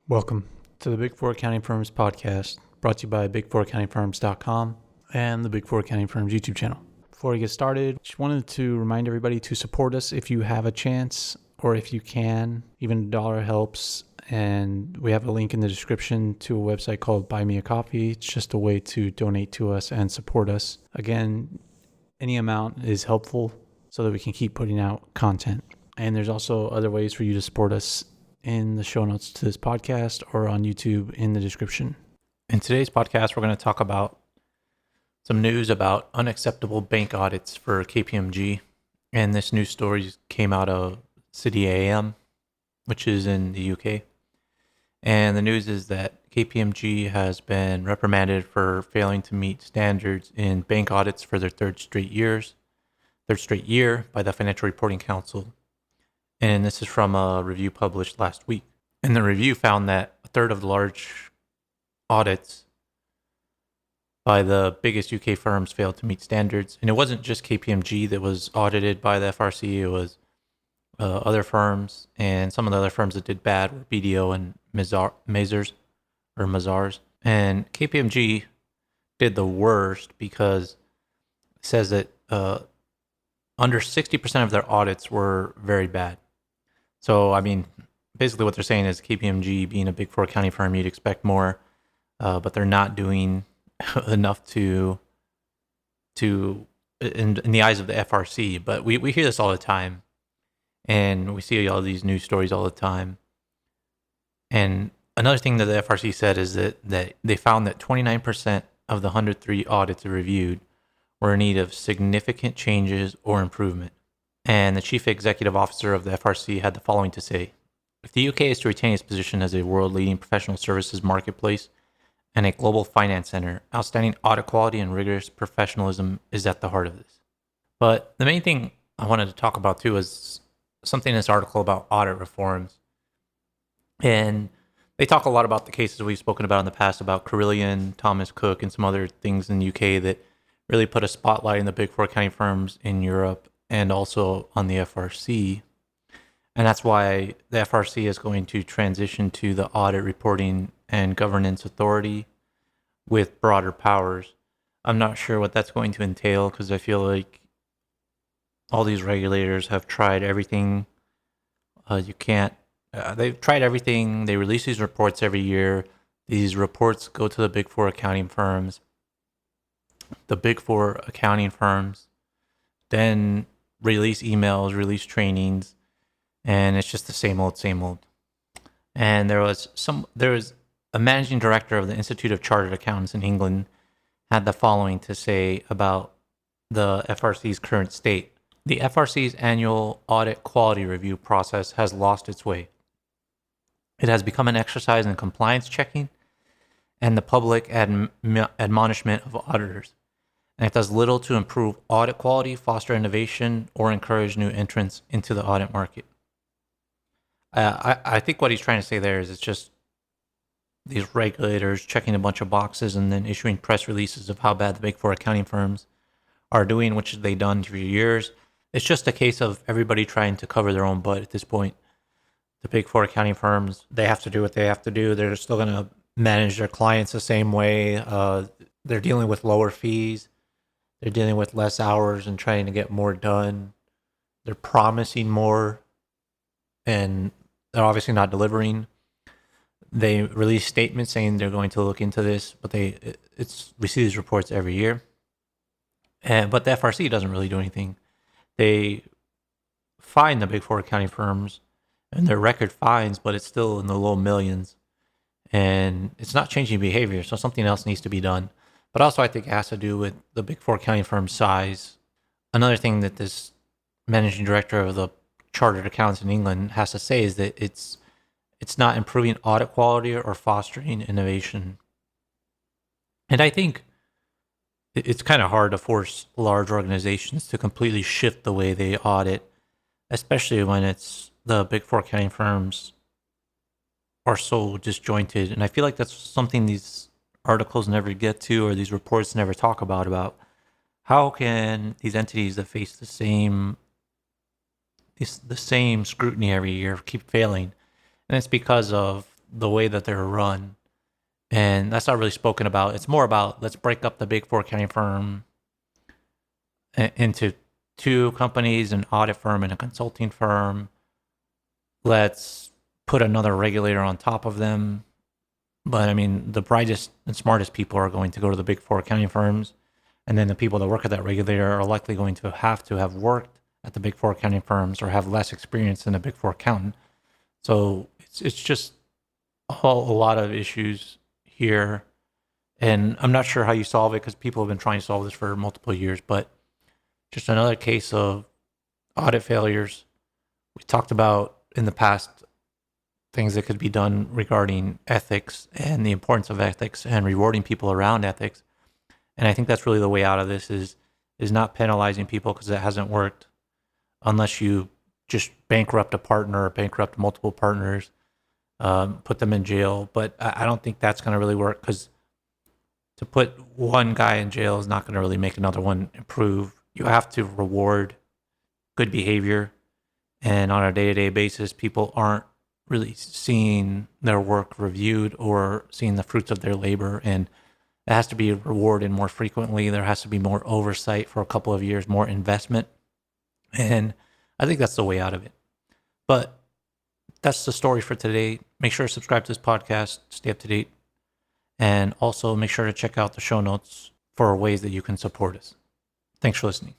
Welcome to the Big Four Accounting Firms podcast, brought to you by big4accountingfirms.com and the Big Four Accounting Firms YouTube channel. Before we get started, just wanted to remind everybody to support us if you have a chance or if you can. Even $1 helps, and we have a link in the description to a website called Buy Me a Coffee. It's just a way to donate to us and support us. Again, any amount is helpful so that we can keep putting out content. And there's also other ways for you to support us in the show notes to this podcast or on YouTube in the description. In today's podcast, we're going to talk about some news about unacceptable bank audits for KPMG. And this news story came out of City AM, which is in the UK. And the news is that KPMG has been reprimanded for failing to meet standards in bank audits for their third straight year by the Financial Reporting Council. And this is from a review published last week. And the review found that a third of the large audits by the biggest UK firms failed to meet standards. And it wasn't just KPMG that was audited by the FRC. It was other firms. And some of the other firms that did bad were BDO and Mazars. And KPMG did the worst because it says that under 60% of their audits were very bad. So, I mean, basically what they're saying is KPMG being a big four accounting firm, you'd expect more, but they're not doing enough in the eyes of the FRC. But we hear this all the time, and we see all these news stories all the time. And another thing that the FRC said is that they found that 29% of the 103 audits reviewed were in need of significant changes or improvement. And the chief executive officer of the FRC had the following to say: if the UK is to retain its position as a world-leading professional services marketplace and a global finance center, outstanding audit quality and rigorous professionalism is at the heart of this. But the main thing I wanted to talk about too is something in this article about audit reforms. And they talk a lot about the cases we've spoken about in the past about Carillion, Thomas Cook, and some other things in the UK that really put a spotlight in the big four accounting firms in Europe and also on the FRC. And that's why the FRC is going to transition to the Audit Reporting and Governance Authority with broader powers. I'm not sure what that's going to entail because I feel like all these regulators have tried everything. They've tried everything. They release these reports every year. These reports go to the big four accounting firms. The big four accounting firms then release emails, release trainings, and it's just the same old. And there was a managing director of the Institute of Chartered Accountants in England had the following to say about the FRC's current state. The FRC's annual audit quality review process has lost its way. It has become an exercise in compliance checking and the public admonishment of auditors. And it does little to improve audit quality, foster innovation, or encourage new entrants into the audit market. I think what he's trying to say there is it's just these regulators checking a bunch of boxes and then issuing press releases of how bad the big four accounting firms are doing, which they've done for years. It's just a case of everybody trying to cover their own butt at this point. The big four accounting firms, they have to do what they have to do. They're still going to manage their clients the same way. They're dealing with lower fees. They're dealing with less hours and trying to get more done. They're promising more, and they're obviously not delivering. They release statements saying they're going to look into this, but we see these reports every year. But the FRC doesn't really do anything. They fine the big four accounting firms, and their record fines, but it's still in the low millions. And it's not changing behavior, so something else needs to be done. But also I think it has to do with the big four accounting firm size. Another thing that this managing director of the Chartered Accountants in England has to say is that it's not improving audit quality or fostering innovation. And I think it's kind of hard to force large organizations to completely shift the way they audit, especially when it's the big four accounting firms are so disjointed. And I feel like that's something these articles never get to, or these reports never talk about how can these entities that face the same scrutiny every year keep failing. And it's because of the way that they're run. And that's not really spoken about. It's more about, let's break up the big four accounting firm into two companies, an audit firm and a consulting firm. Let's put another regulator on top of them. But I mean, the brightest and smartest people are going to go to the big four accounting firms. And then the people that work at that regulator are likely going to have worked at the big four accounting firms or have less experience than a big four accountant. So it's just a lot of issues here. And I'm not sure how you solve it because people have been trying to solve this for multiple years, but just another case of audit failures. We talked about in the past things that could be done regarding ethics and the importance of ethics and rewarding people around ethics. And I think that's really the way out of this is not penalizing people because it hasn't worked unless you just bankrupt a partner or bankrupt multiple partners, put them in jail. But I don't think that's going to really work because to put one guy in jail is not going to really make another one improve. You have to reward good behavior. And on a day-to-day basis, people aren't really seeing their work reviewed or seeing the fruits of their labor. And it has to be rewarded more frequently. There has to be more oversight for a couple of years, more investment. And I think that's the way out of it. But that's the story for today. Make sure to subscribe to this podcast, stay up to date. And also make sure to check out the show notes for ways that you can support us. Thanks for listening.